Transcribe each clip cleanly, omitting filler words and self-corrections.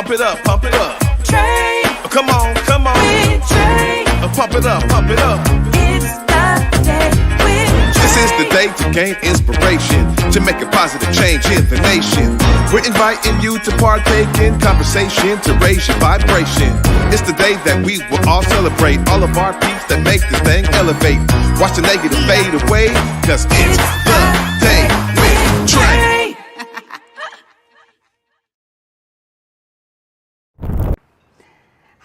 Pump it up, pump it up. Trae. Come on, come on. With Trae. Pump it up, pump it up. It's the day with Trae. This is the day to gain inspiration, to make a positive change in the nation. We're inviting you to partake in conversation to raise your vibration. It's the day that we will all celebrate all of our peeps that make this thing elevate. Watch the negative fade away, cause it's the day with Trae.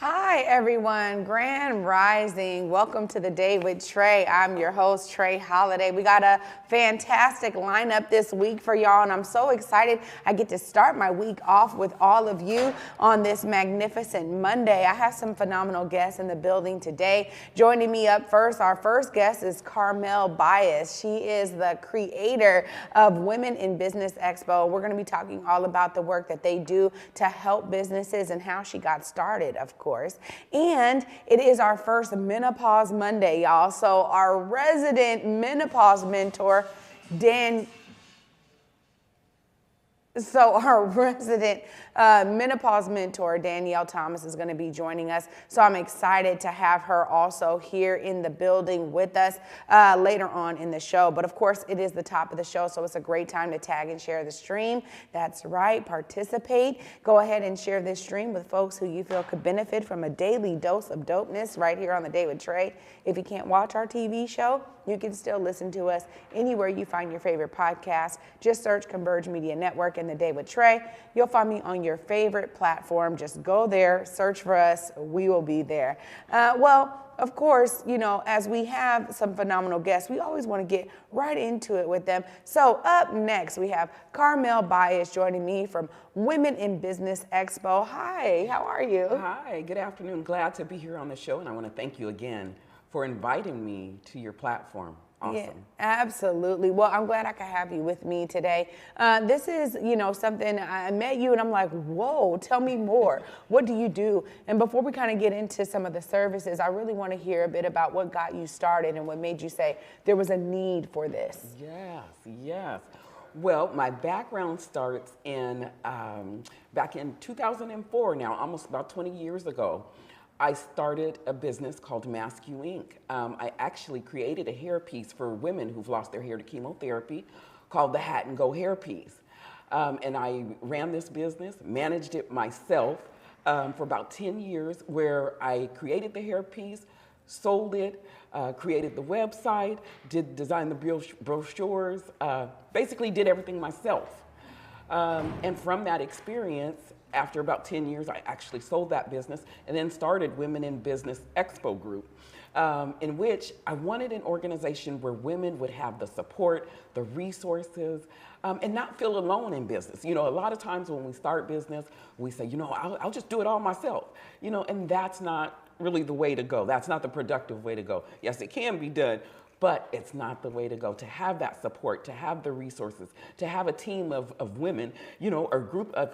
Hi everyone, Grand Rising. Welcome to the Day with Trae. I'm your host, Trae Holiday. We got a fantastic lineup this week for y'all, and I'm so excited I get to start my week off with all of you on this magnificent Monday. I have some phenomenal guests in the building today. Joining me up first, our first guest is Carmelle Bias. She is the creator of Women in Business Expo. We're going to be talking all about the work that they do to help businesses and how she got started, of course. And it is our first Menopause Monday, y'all. So our resident menopause mentor, menopause mentor, Danyale Thomas, is going to be joining us. So I'm excited to have her also here in the building with us later on in the show. But of course, it is the top of the show, so it's a great time to tag and share the stream. That's right, participate. Go ahead and share this stream with folks who you feel could benefit from a daily dose of dopeness right here on The Day with Trae. If you can't watch our TV show, you can still listen to us anywhere you find your favorite podcast. Just search Converge Media Network and The Day with Trae. You'll find me on your favorite platform. Just go there, search for us. We will be there. Well, of course, you know, as we have some phenomenal guests, we always want to get right into it with them. So up next, we have Carmelle Bias joining me from Women in Business Expo. Hi, how are you? Hi, good afternoon. Glad to be here on the show, and I want to thank you again for inviting me to your platform. Awesome. Yeah, absolutely. Well, I'm glad I could have you with me today. This is, you know, something I met you and I'm like, whoa, tell me more. What do you do? And before we kind of get into some of the services, I really want to hear a bit about what got you started and what made you say there was a need for this. Yes. Well, my background starts in back in 2004 now, almost about 20 years ago. I started a business called Mascu Inc. I actually created a hairpiece for women who've lost their hair to chemotherapy called the Hat and Go hairpiece. And I ran this business, managed it myself for about 10 years, where I created the hairpiece, sold it, created the website, designed the brochures, basically did everything myself. And from that experience, after about 10 years, I actually sold that business and then started Women in Business Expo Group, in which I wanted an organization where women would have the support, the resources, and not feel alone in business. You know, a lot of times when we start business, we say, you know, I'll just do it all myself, you know, and that's not really the way to go. That's not the productive way to go. Yes, it can be done, but it's not the way to go. To have that support, to have the resources, to have a team of women, you know,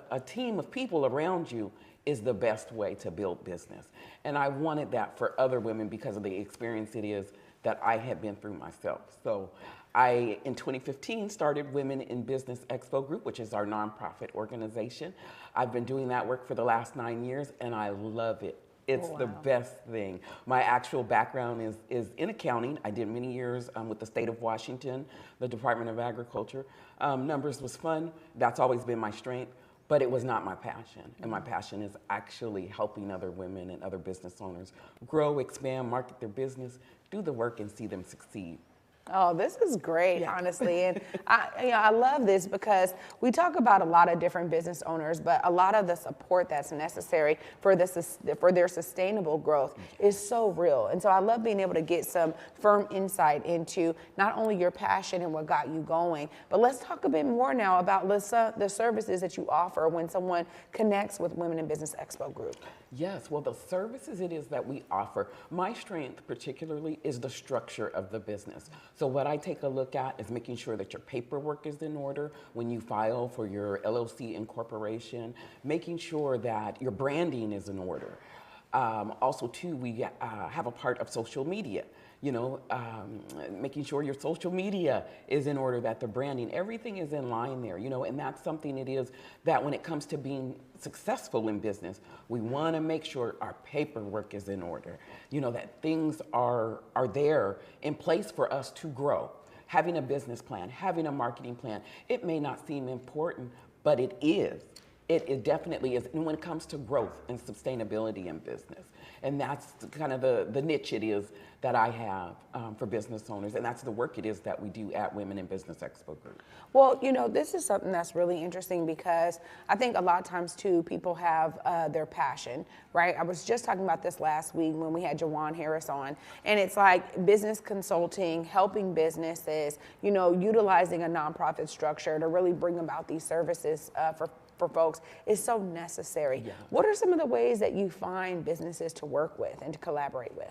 a team of people around you is the best way to build business. And I wanted that for other women because of the experience it is that I had been through myself. So I, in 2015, started Women in Business Expo Group, which is our nonprofit organization. I've been doing that work for the last 9 years, and I love it. It's the best thing. My actual background is in accounting. I did many years with the state of Washington, the Department of Agriculture. Numbers was fun. That's always been my strength, but it was not my passion. And my passion is actually helping other women and other business owners grow, expand, market their business, do the work, and see them succeed. Oh, this is great, honestly. And I love this because we talk about a lot of different business owners, but a lot of the support that's necessary for their sustainable growth is so real. And so I love being able to get some firm insight into not only your passion and what got you going, but let's talk a bit more now about the services that you offer when someone connects with Women in Business Expo Group. Yes, well, the services it is that we offer, my strength particularly is the structure of the business. So what I take a look at is making sure that your paperwork is in order when you file for your LLC incorporation, making sure that your branding is in order. Also, too, we have a part of social media. making sure your social media is in order, that the branding, everything is in line there, and that's something it is that when it comes to being successful in business, we want to make sure our paperwork is in order, that things are there in place for us to grow. Having a business plan, having a marketing plan, it may not seem important, but it is. It definitely is. And when it comes to growth and sustainability in business, and that's kind of the niche it is that I have for business owners, and that's the work it is that we do at Women in Business Expo Group. Well, this is something that's really interesting because I think a lot of times too, people have their passion, right? I was just talking about this last week when we had Jawan Harris on, and it's like business consulting, helping businesses, utilizing a nonprofit structure to really bring about these services for folks is so necessary. Yeah. What are some of the ways that you find businesses to work with and to collaborate with?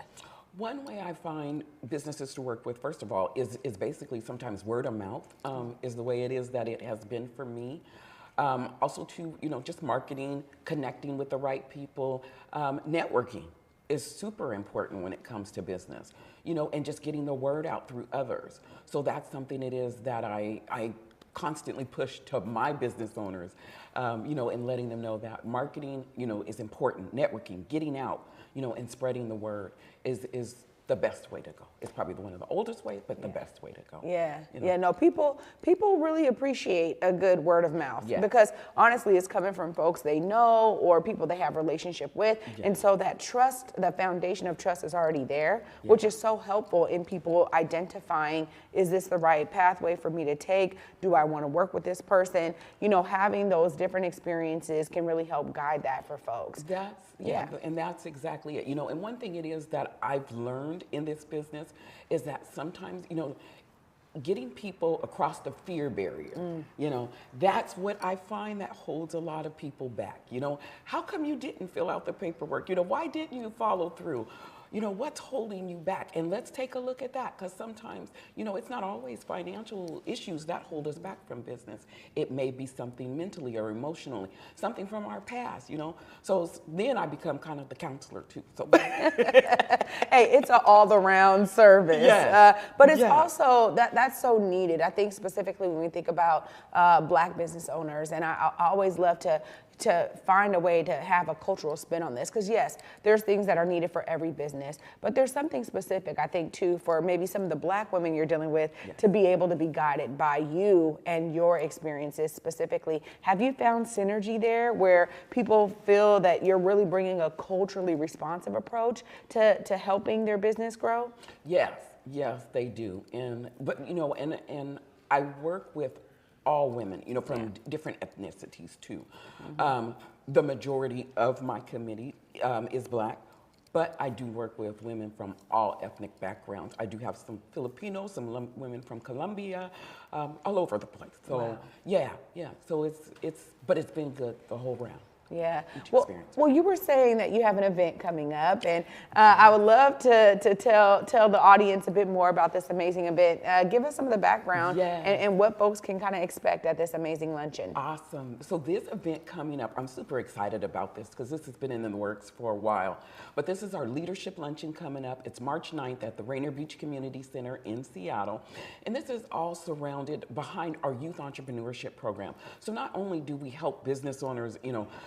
One way I find businesses to work with, first of all, is basically sometimes word of mouth is the way it is that it has been for me. Also to, just marketing, connecting with the right people, networking is super important when it comes to business, and just getting the word out through others. So that's something it is that I constantly push to my business owners, and letting them know that marketing, is important. Networking, getting out, and spreading the word is the best way to go. It's probably one of the oldest ways, but the best way to go. Yeah, no, people really appreciate a good word of mouth because honestly, it's coming from folks they know or people they have a relationship with, and so that trust, the foundation of trust is already there, which is so helpful in people identifying, is this the right pathway for me to take? Do I want to work with this person? Having those different experiences can really help guide that for folks. And that's exactly it. And one thing it is that I've learned in this business is that sometimes, getting people across the fear barrier, that's what I find that holds a lot of people back. How come you didn't fill out the paperwork? Why didn't you follow through? What's holding you back? And let's take a look at that, because sometimes, it's not always financial issues that hold us back from business. It may be something mentally or emotionally, something from our past, So then I become kind of the counselor too. So hey, it's an all-around service. But it's also, that's so needed. I think specifically when we think about Black business owners, and I always love to find a way to have a cultural spin on this. Because yes, there's things that are needed for every business, but there's something specific, I think, too, for maybe some of the Black women you're dealing with to be able to be guided by you and your experiences specifically. Have you found synergy there where people feel that you're really bringing a culturally responsive approach to helping their business grow? Yes, they do. But I work with all women, from different ethnicities too. The majority of my committee is Black, but I do work with women from all ethnic backgrounds. I do have some Filipinos, some women from Colombia, all over the place. So so but it's been good the whole round. Well, you were saying that you have an event coming up, and I would love to tell the audience a bit more about this amazing event. Give us some of the background and what folks can kind of expect at this amazing luncheon. Awesome. So this event coming up, I'm super excited about this because this has been in the works for a while. But this is our leadership luncheon coming up. It's March 9th at the Rainier Beach Community Center in Seattle. And this is all surrounded behind our youth entrepreneurship program. So not only do we help business owners,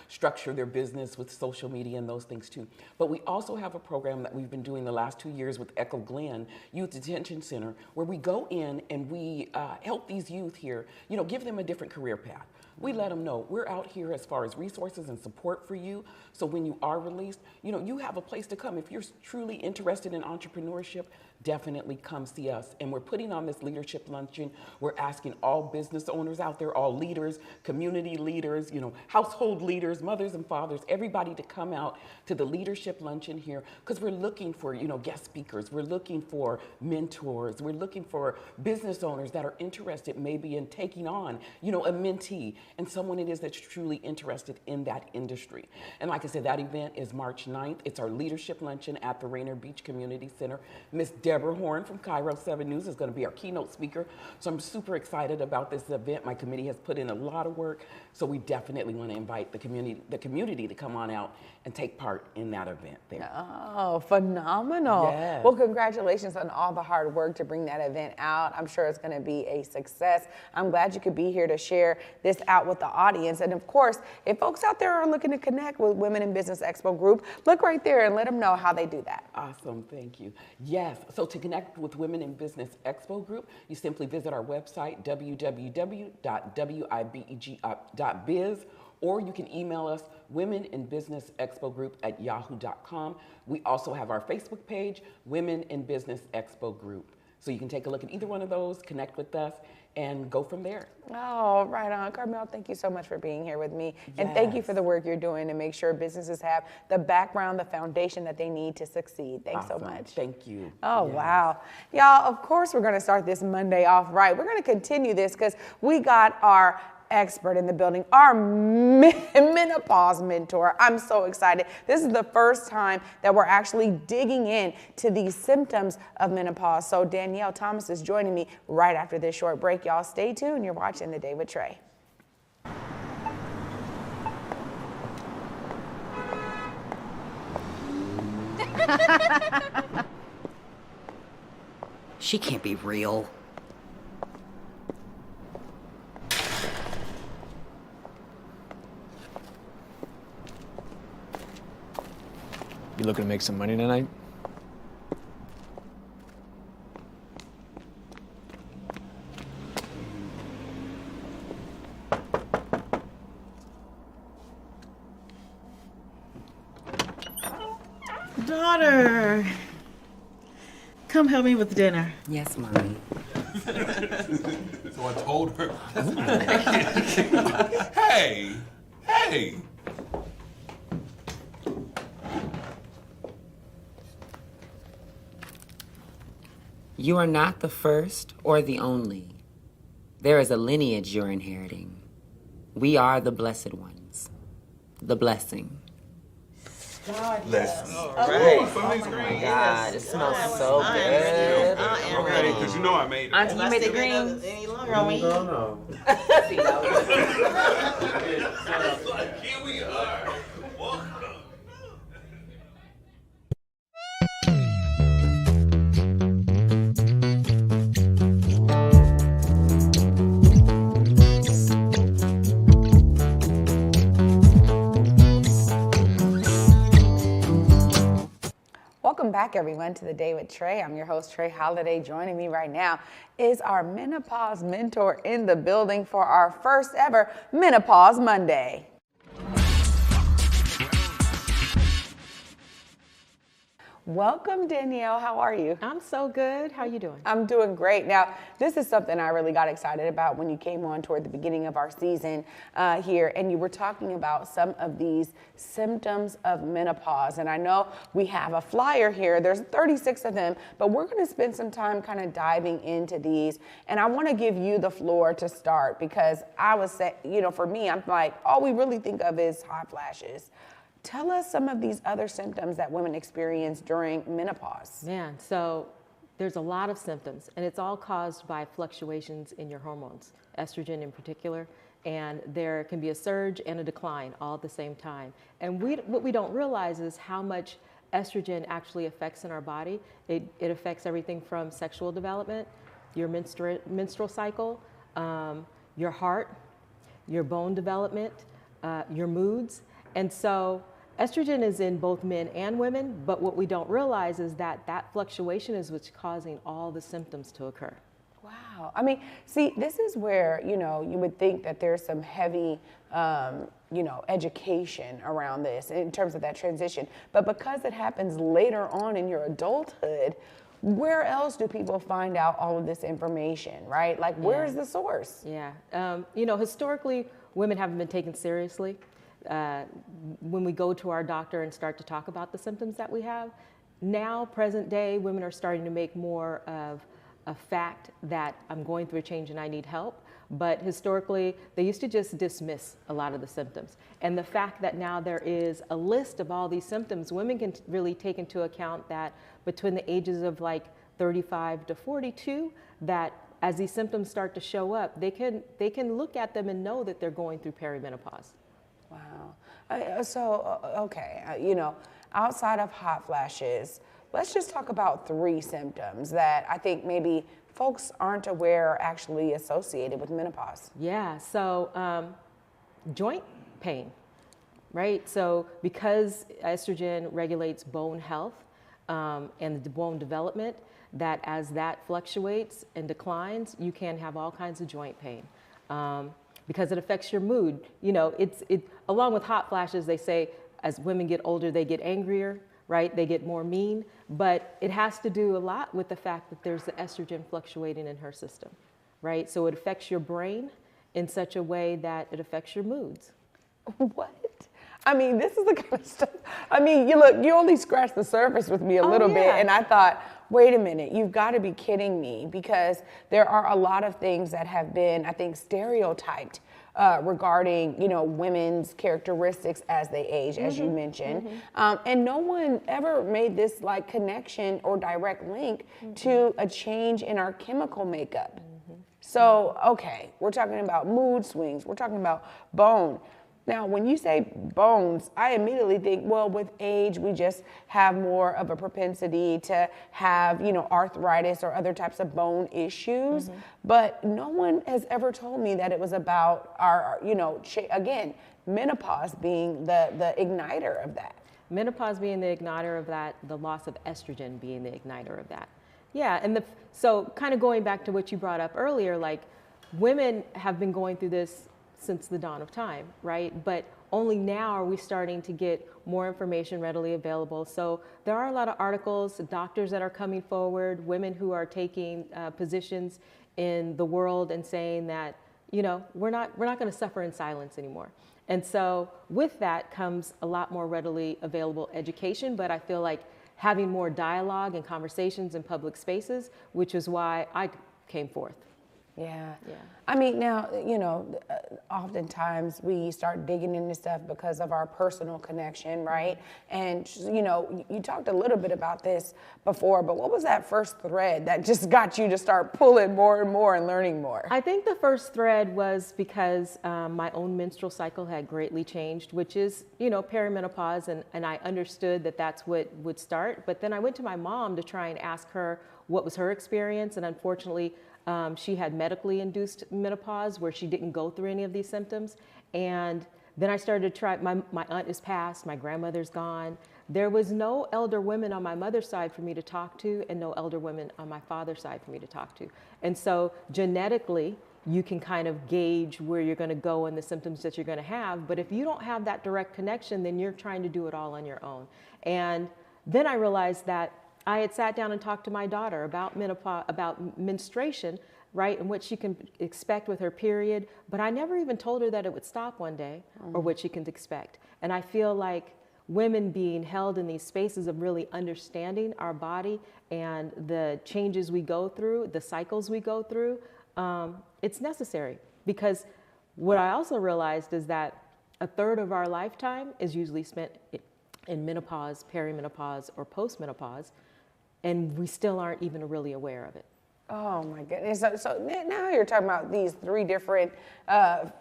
structure their business with social media and those things too. But we also have a program that we've been doing the last 2 years with Echo Glen Youth Detention Center, where we go in and we help these youth here, give them a different career path. We let them know we're out here as far as resources and support for you. So when you are released, you have a place to come. If you're truly interested in entrepreneurship, definitely come see us. And we're putting on this leadership luncheon. We're asking all business owners out there, all leaders, community leaders, household leaders, mothers and fathers, everybody to come out to the leadership luncheon here, because we're looking for, guest speakers. We're looking for mentors. We're looking for business owners that are interested maybe in taking on, a mentee and someone it is that's truly interested in that industry. And like I said, that event is March 9th. It's our leadership luncheon at the Rainier Beach Community Center. Miss Deborah Horn from Cairo 7 News is going to be our keynote speaker. So I'm super excited about this event. My committee has put in a lot of work, so we definitely want to invite the community to come on out and take part in that event there. Oh, phenomenal. Yes. Well, congratulations on all the hard work to bring that event out. I'm sure it's going to be a success. I'm glad you could be here to share this out with the audience. And of course, if folks out there are looking to connect with Women in Business Expo Group, look right there and let them know how they do that. Awesome, thank you. Yes, so to connect with Women in Business Expo Group, you simply visit our website, www.wibeg.biz, or you can email us, womeninbusinessexpogroup@yahoo.com. We also have our Facebook page, Women in Business Expo Group. So you can take a look at either one of those, connect with us, and go from there. Oh, right on. Carmelle, thank you so much for being here with me. And thank you for the work you're doing to make sure businesses have the background, the foundation that they need to succeed. Thanks so Awesome. much. Thank you. Oh, Yes. wow. Y'all, of course, we're going to start this Monday off right. We're going to continue this because we got our expert in the building, our menopause mentor. I'm so excited. This is the first time that we're actually digging in to these symptoms of menopause. So Danyale Thomas is joining me right after this short break. Y'all stay tuned. You're watching The Day with Trae. She can't be real. You looking to make some money tonight? Daughter, come help me with dinner. Yes, Mommy. So I told her. Hey, hey. You are not the first or the only. There is a lineage you're inheriting. We are the blessed ones. The blessing. Listen. God, it smells so good. I'm ready, because you know I made it. Auntie, you made the greens. Any longer on me. Here we are. Welcome. Welcome back, everyone, to The Day with Trae. I'm your host, Trae Holiday. Joining me right now is our Menopause Mentor in the building for our first ever Menopause Monday. Welcome, Danyale. How are you? I'm so good. How you doing? I'm doing great. Now, this is something I really got excited about when you came on toward the beginning of our season here, and you were talking about some of these symptoms of menopause. And I know we have a flyer here. There's 36 of them, but we're going to spend some time kind of diving into these. And I want to give you the floor to start because I was saying, for me, I'm like, all we really think of is hot flashes. Tell us some of these other symptoms that women experience during menopause. Man, so there's a lot of symptoms, and it's all caused by fluctuations in your hormones, estrogen in particular, and there can be a surge and a decline all at the same time. And what we don't realize is how much estrogen actually affects in our body. It affects everything from sexual development, your menstrual cycle, your heart, your bone development, your moods. And so estrogen is in both men and women, but what we don't realize is that that fluctuation is what's causing all the symptoms to occur. Wow. I mean, see, this is where, you would think that there's some heavy, education around this in terms of that transition. But because it happens later on in your adulthood, where else do people find out all of this information, right? Like, where is the source? Yeah. Historically, women haven't been taken seriously. When we go to our doctor and start to talk about the symptoms that we have, now, present day, women are starting to make more of a fact that I'm going through a change and I need help. But historically, they used to just dismiss a lot of the symptoms. And the fact that now there is a list of all these symptoms, women can really take into account that between the ages of like 35 to 42, that as these symptoms start to show up, they can look at them and know that they're going through perimenopause. Wow. Okay, outside of hot flashes, let's just talk about 3 symptoms that I think maybe folks aren't aware are actually associated with menopause. Yeah, so joint pain, right? So because estrogen regulates bone health and the bone development, that as that fluctuates and declines, you can have all kinds of joint pain. Because it affects your mood. Along with hot flashes, they say as women get older, they get angrier, right? They get more mean, but it has to do a lot with the fact that there's the estrogen fluctuating in her system, right? So it affects your brain in such a way that it affects your moods. What? I mean, this is the kind of stuff. I mean, you only scratched the surface with me a little bit, and I thought, wait a minute, you've got to be kidding me, because there are a lot of things that have been, I think, stereotyped regarding, women's characteristics as they age, as you mentioned. And no one ever made this like connection or direct link to a change in our chemical makeup. So, okay, we're talking about mood swings, we're talking about bone. Now, when you say bones, I immediately think, well, with age, we just have more of a propensity to have, arthritis or other types of bone issues. But no one has ever told me that it was about our again, menopause being the igniter of that. Menopause being the igniter of that, the loss of estrogen being the igniter of that. Yeah, and so kind of going back to what you brought up earlier, like women have been going through this since the dawn of time, right? But only now are we starting to get more information readily available. So there are a lot of articles, doctors that are coming forward, women who are taking positions in the world and saying that, we're not going to suffer in silence anymore. And so with that comes a lot more readily available education, but I feel like having more dialogue and conversations in public spaces, which is why I came forth. Yeah. I mean, now, oftentimes we start digging into stuff because of our personal connection, right? And, you talked a little bit about this before, but what was that first thread that just got you to start pulling more and more and learning more? I think the first thread was because my own menstrual cycle had greatly changed, which is, perimenopause, and I understood that that's what would start. But then I went to my mom to try and ask her what was her experience, and unfortunately, she had medically induced menopause where she didn't go through any of these symptoms. And then I started to try, my aunt is passed, my grandmother's gone. There was no elder women on my mother's side for me to talk to and no elder women on my father's side for me to talk to. And so genetically, you can kind of gauge where you're going to go and the symptoms that you're going to have. But if you don't have that direct connection, then you're trying to do it all on your own. And then I realized that I had sat down and talked to my daughter about menopause, about menstruation, right, and what she can expect with her period, but I never even told her that it would stop one day or what she can expect. And I feel like women being held in these spaces of really understanding our body and the changes we go through, the cycles we go through, it's necessary. Because what I also realized is that a third of our lifetime is usually spent in menopause, perimenopause, or postmenopause, and we still aren't even really aware of it. Oh my goodness. So now you're talking about these 3 different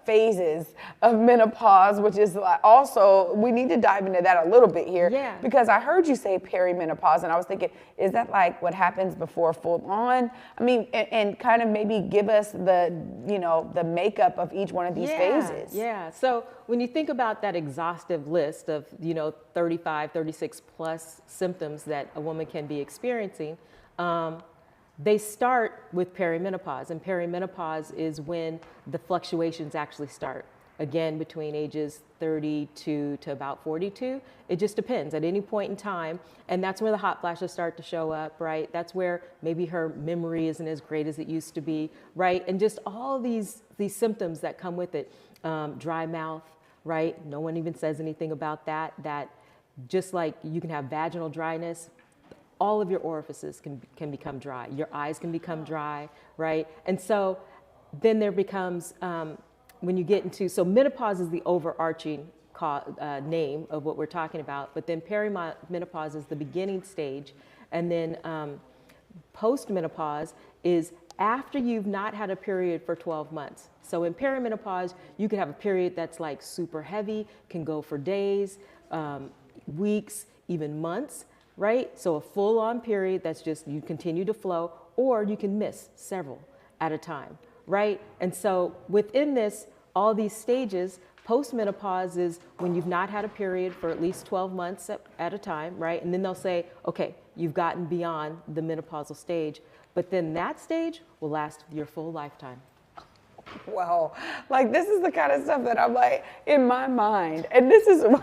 phases of menopause, which is also, we need to dive into that a little bit here. Yeah. Because I heard you say perimenopause, and I was thinking, is that like what happens before full on? I mean, and kind of maybe give us the makeup of each one of these phases. Yeah. So when you think about that exhaustive list of, 35, 36 plus symptoms that a woman can be experiencing, they start with perimenopause, and perimenopause is when the fluctuations actually start. Again, between ages 32 to about 42. It just depends at any point in time, and that's where the hot flashes start to show up, right? That's where maybe her memory isn't as great as it used to be, right? And just all these symptoms that come with it. Dry mouth, right? No one even says anything about that. That just like you can have vaginal dryness, all of your orifices can become dry. Your eyes can become dry, right? And so then there becomes, when you get into, so menopause is the overarching name of what we're talking about, but then perimenopause is the beginning stage, and then postmenopause is after you've not had a period for 12 months. So in perimenopause, you could have a period that's like super heavy, can go for days, weeks, even months, right? So a full-on period that's just, you continue to flow, or you can miss several at a time, right? And so within this, all these stages, postmenopause is when you've not had a period for at least 12 months at a time, right? And then they'll say, okay, you've gotten beyond the menopausal stage, but then that stage will last your full lifetime. Wow. Like, this is the kind of stuff that I'm like, in my mind, and this is why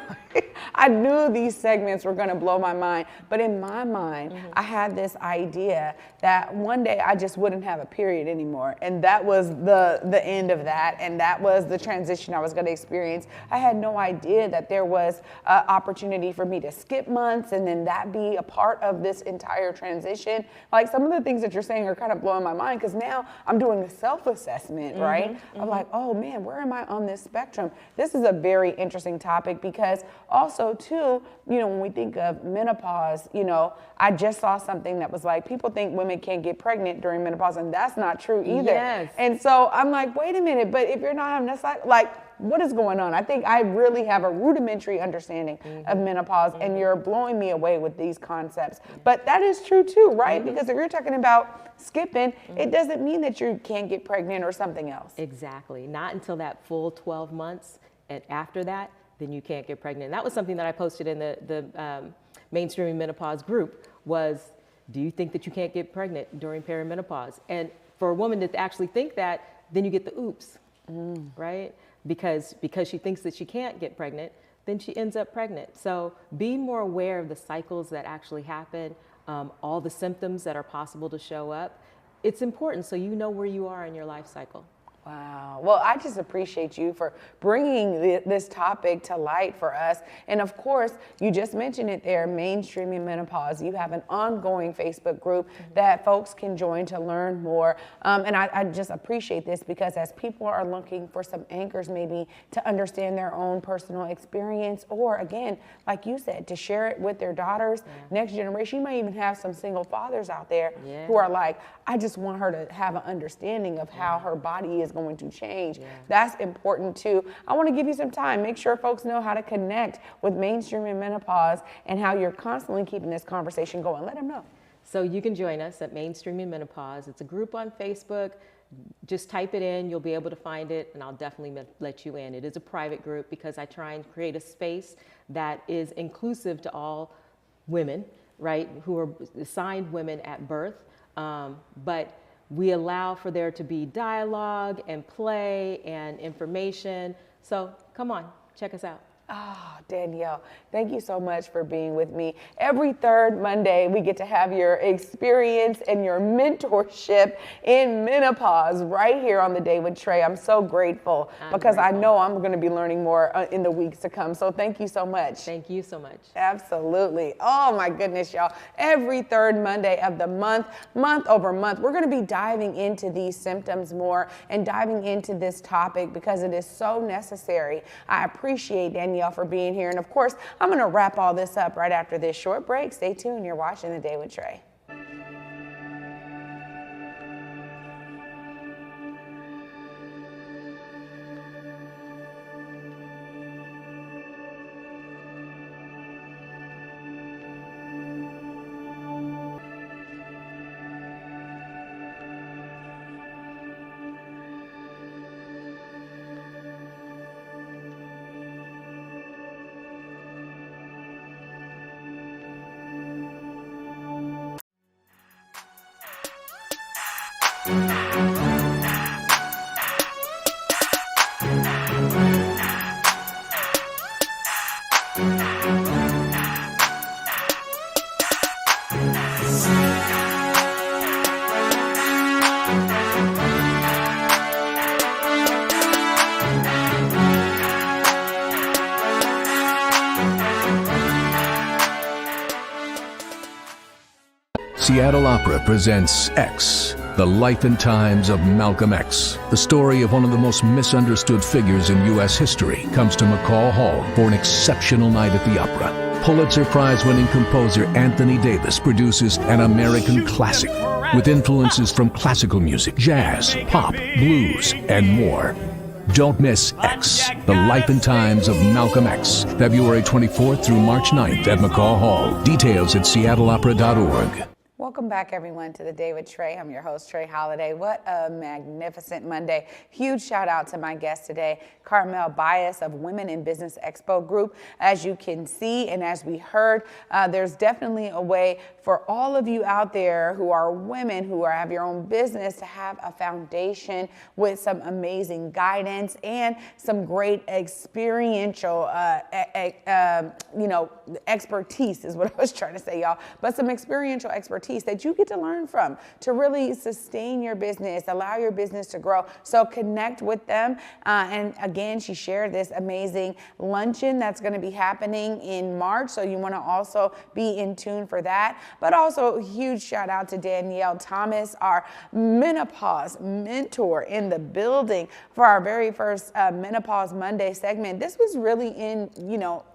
I knew these segments were going to blow my mind, but in my mind, I had this idea that one day I just wouldn't have a period anymore, and that was the end of that, and that was the transition I was going to experience. I had no idea that there was an opportunity for me to skip months and then that be a part of this entire transition. Like, some of the things that you're saying are kind of blowing my mind, because now I'm doing a self-assessment, right? I'm like, oh man, where am I on this spectrum? This is a very interesting topic, because also too, you know, when we think of menopause, you know, I just saw something that was like, people think women can't get pregnant during menopause, and that's not true either. Yes. And so I'm like, wait a minute, but if you're not having this, like, what is going on? I think I really have a rudimentary understanding of menopause, and you're blowing me away with these concepts. But that is true too, right? Because if you're talking about skipping, it doesn't mean that you can't get pregnant or something else. Exactly. Not until that full 12 months, and after that, then you can't get pregnant. That was something that I posted in the Mainstreaming Menopause group, was, do you think that you can't get pregnant during perimenopause? And for a woman to actually think that, then you get the oops, right? Because she thinks that she can't get pregnant, then she ends up pregnant. So be more aware of the cycles that actually happen, all the symptoms that are possible to show up. It's important so you know where you are in your life cycle. Wow. Well, I just appreciate you for bringing this topic to light for us. And of course, you just mentioned it there, Mainstreaming Menopause. You have an ongoing Facebook group that folks can join to learn more. And I just appreciate this, because as people are looking for some anchors maybe to understand their own personal experience, or again, like you said, to share it with their daughters, next generation. You might even have some single fathers out there who are like, I just want her to have an understanding of how her body is going to change. That's important too. I want to give you some time. Make sure folks know how to connect with Mainstreaming Menopause and how you're constantly keeping this conversation going. Let them know. So you can join us at Mainstreaming Menopause. It's a group on Facebook. Just type it in, you'll be able to find it, and I'll definitely let you in. It is a private group, because I try and create a space that is inclusive to all women, right, who are assigned women at birth, but we allow for there to be dialogue and play and information. So come on, check us out. Oh, Danyale, thank you so much for being with me. Every third Monday, we get to have your experience and your mentorship in menopause right here on The Day with Trae. I'm so grateful, because I know I'm going to be learning more in the weeks to come. So thank you so much. Thank you so much. Absolutely. Oh my goodness, y'all. Every third Monday of the month, month over month, we're going to be diving into these symptoms more and diving into this topic, because it is so necessary. I appreciate Danyale for being here. And of course, I'm going to wrap all this up right after this short break. Stay tuned. You're watching The Day with Trae. Seattle Opera presents X, The Life and Times of Malcolm X. The story of one of the most misunderstood figures in U.S. history comes to McCaw Hall for an exceptional night at the opera. Pulitzer Prize-winning composer Anthony Davis produces an American classic with influences from classical music, jazz, pop, blues, and more. Don't miss X, The Life and Times of Malcolm X, February 24th through March 9th at McCaw Hall. Details at seattleopera.org. Welcome back, everyone, to The Day with Trae. I'm your host, Trae Holiday. What a magnificent Monday. Huge shout out to my guest today, Carmelle Bias of Women in Business Expo Group. As you can see and as we heard, there's definitely a way for all of you out there who are women, who have your own business, to have a foundation with some amazing guidance and some great experiential, expertise is what I was trying to say, y'all. But some experiential expertise that you get to learn from to really sustain your business, allow your business to grow. So connect with them. And again, she shared this amazing luncheon that's going to be happening in March. So you want to also be in tune for that. But also a huge shout out to Danyale Thomas, our Menopause Mentor in the building for our very first Menopause Monday segment. This was really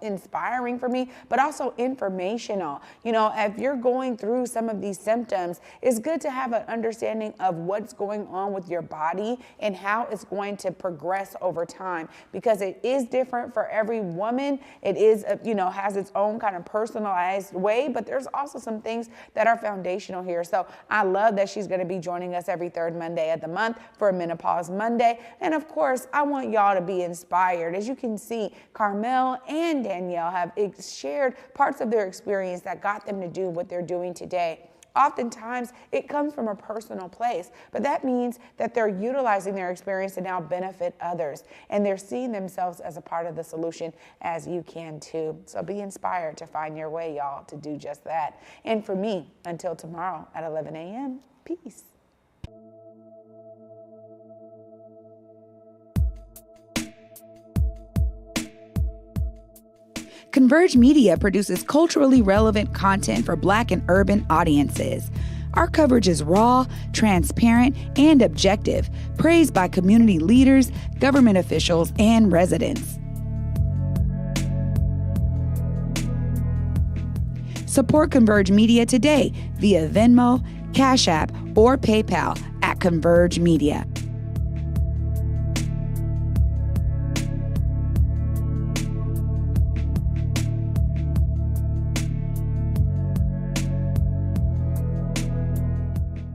inspiring for me, but also informational. If you're going through some of these symptoms, it's good to have an understanding of what's going on with your body and how it's going to progress over time, because it is different for every woman. It is, has its own kind of personalized way, but there's also some things that are foundational here. So I love that she's going to be joining us every third Monday of the month for Menopause Monday. And of course, I want y'all to be inspired. As you can see, Carmelle and Danyale have shared parts of their experience that got them to do what they're doing today. Oftentimes, it comes from a personal place, but that means that they're utilizing their experience to now benefit others, and they're seeing themselves as a part of the solution, as you can too. So be inspired to find your way, y'all, to do just that. And for me, until tomorrow at 11 a.m., peace. Converge Media produces culturally relevant content for Black and urban audiences. Our coverage is raw, transparent, and objective, praised by community leaders, government officials, and residents. Support Converge Media today via Venmo, Cash App, or PayPal at Converge Media.